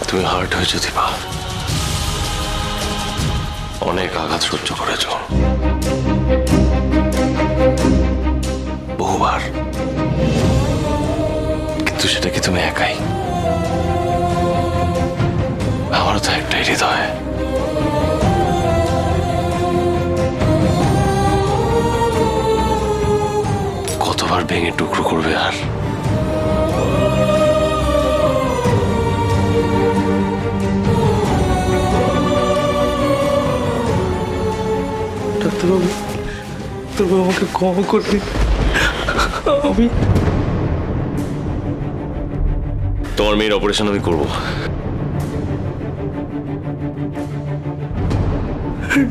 তুমি হার্ট হয়েছো দীপা, অনেক আঘাত সহ্য করেছ, বহুবার, কিন্তু সেটা কি তুমি একাই? আমারও তো একটাই হৃদয়। কতবার ভেঙে টুকরো করবে আর? ডাক্তারবাবু, তবে আমাকে ক্ষমা করবে। আমি তোমার মেয়ের অপারেশন আমি করবো।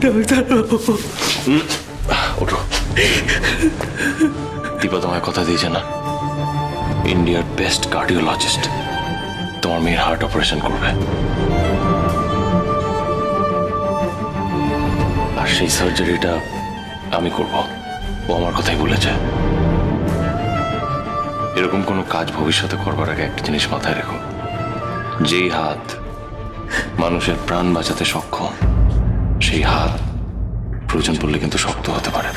ডাক্তারবাবু, ওঠো। দীপা তোমায় কথা দিয়েছে না, ইন্ডিয়ার বেস্ট কার্ডিওলজিস্ট তোমার মেয়ের হার্ট অপারেশন করবে। আর সেই সার্জারিটা আমি করব, ও আমার কথাই বলেছে। এরকম কোনো কাজ ভবিষ্যতে করবার আগে একটা জিনিস মাথায় রেখো, যেই হাত মানুষের প্রাণ বাঁচাতে সক্ষম, সেই হাত প্রয়োজন পড়লে কিন্তু শক্ত হতে পারে।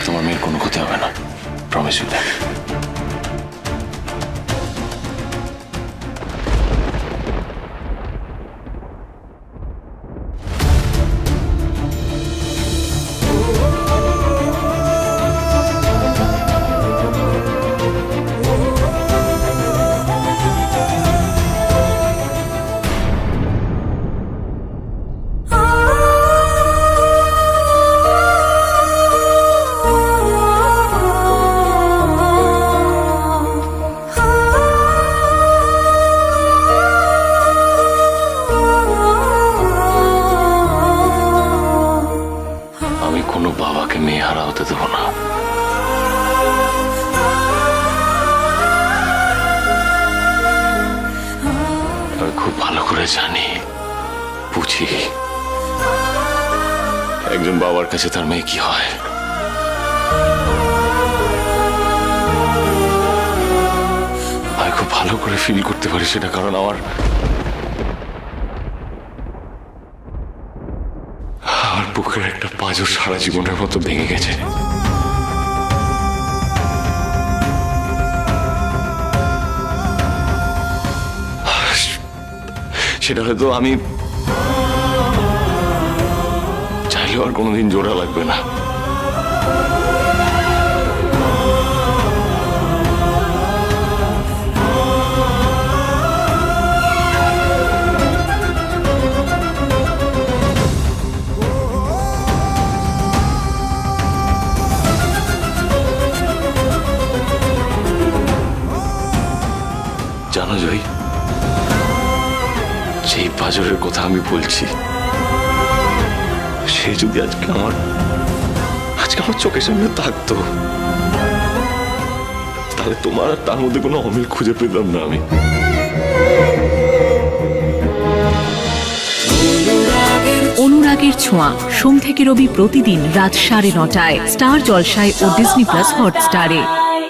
তোমার মেয়ের কোনো ক্ষতি হবে না, প্রমিস ইউ দ্যাট। কোনো বাবাকে মেয়ে হারা হতে দেব না। আমি খুব ভালো করে জানি, বুঝি একজন বাবার কাছে তার মেয়ে কি হয়। আমি খুব ভালো করে ফিল করতে পারি সেটা, কারণ আমার বুকের একটা পাঁজর সারা জীবনের মতো ভেঙে গেছে। সেটা হয়তো আমি চাইলেও আর কোনোদিন জোড়া লাগবে না। জানো জয়, সেই পাঁজরের কথা আমি বলছি, সে যদি আজকে আমার চোখের সামনে থাকতো, তাহলে তোমার আর তার মধ্যে কোনো অমিল খুঁজে পেতাম না আমি। অনুরাগের ছোঁয়া, সোম থেকে রবি প্রতিদিন রাত 9:30টায় স্টার জলসায় ও ডিজনি প্লাস হটস্টারে।